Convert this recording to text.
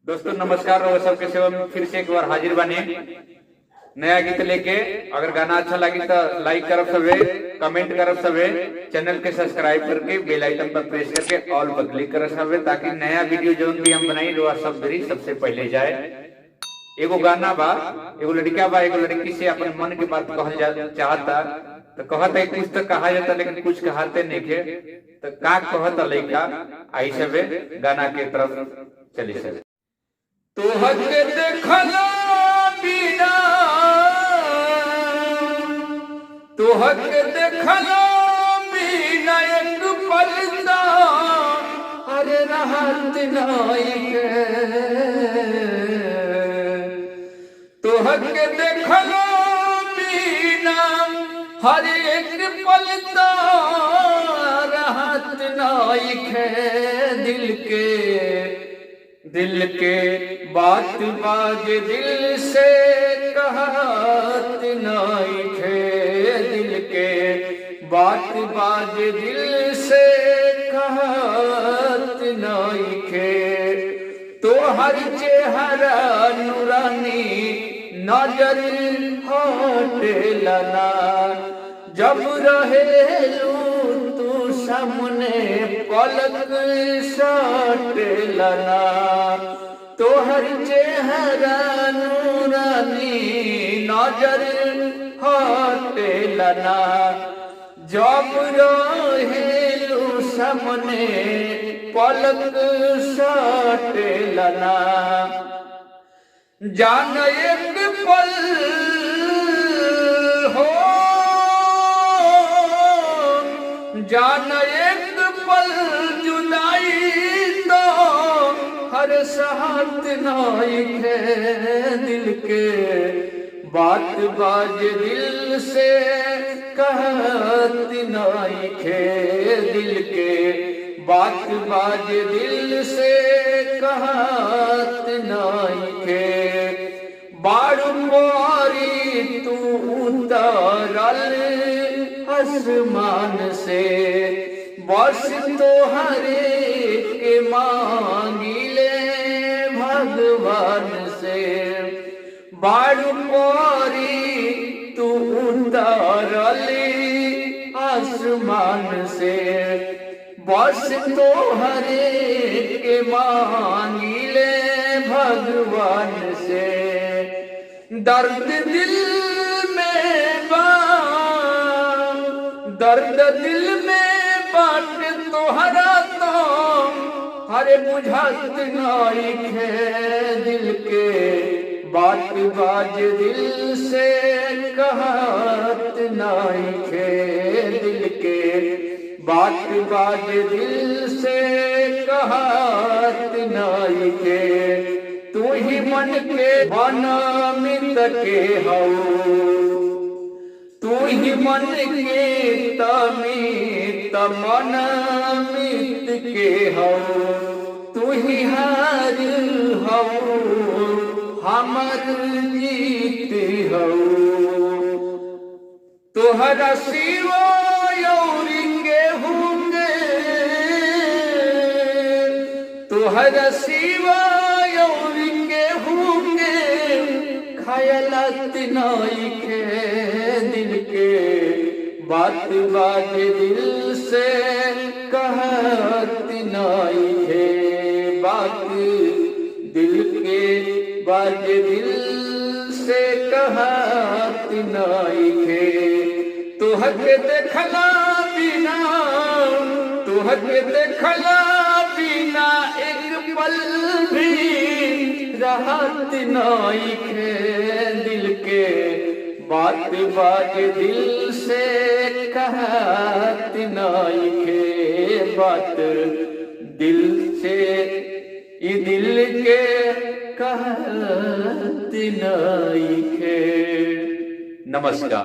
दोस्तों नमस्कार। और सबके सेवा में फिर से एक बार हाजिर बने नया गीत लेके। अगर गाना अच्छा लगी तो लाइक करब सबे, कमेंट करब सबे, चैनल के सब्सक्राइब करके बेल आइकन पर प्रेस करके ऑल पर क्लिक करब सबे, ताकि नया वीडियो जो भी हम बनाई वो सब मेरी सबसे पहले जाए। एगो गाना बा, एगो लड़का बा एगो लड़की से अपन मन की बात कहल चाहता, तो कहता है कुछ तो कहा जाता लेकिन कुछ कहते नहीं के, तो का कहता लड़का आई सबे गाना के तरफ चली सबे। तो हक देखला बिना, तो हक देखला बिना एक पलदा अरे रहत नहीं के। तो हक देखला बिना हर एक पलदा रहत नहीं के। दिल के बात बाज दिल से कहत नहीं खे। दिल के बात बाज दिल से कहत नहीं खे। तो हर चेहरा नूरानी नजर हटेला, जब रहेलू तू सामने पलक सटेला। तो हर चेहरा नूरानी नजर हटेला, जब रहेलू सामने पलक सटेला। जान एक पल हो, जान एक पल जुदाई तो हर साथ नहीं है। दिल के बात बाज दिल से कहत नहीं है। दिल के बात बाज दिल से कहत नहीं है। बारी तू उतरल आसमान से, बस तोहरे के मांगिले भगवान से। बारी तू उतरल आसमान से, बस तोहरे के मांगिले भगवान से। दर्द दिल में बा, दर्द दिल में बाट तोहरा तो हरे बुझात नहीं है। दिल के बात बाज दिल से कहत नहीं है। दिल के बात बाज दिल से कहत नहीं है। तू ही मन के बनमित के हो, तू ही मन के तमित मनमित के हो। तू ही हार हो हमर जीत हो। तोहरा सिवा तोहरा सिवा होंगे खयालत नहीं के। दिल के बात बाज दिल से कहत नहीं है। बात दिल के बाज दिल से कहत नहीं है। तोहर के देखला बिना, तोहर के देखला बिना एक पल भी रहत नहीं है। दिल के बात बाज दिल से कहत नहीं है। बात दिल से ये दिल के कहत नहीं है। नमस्कार।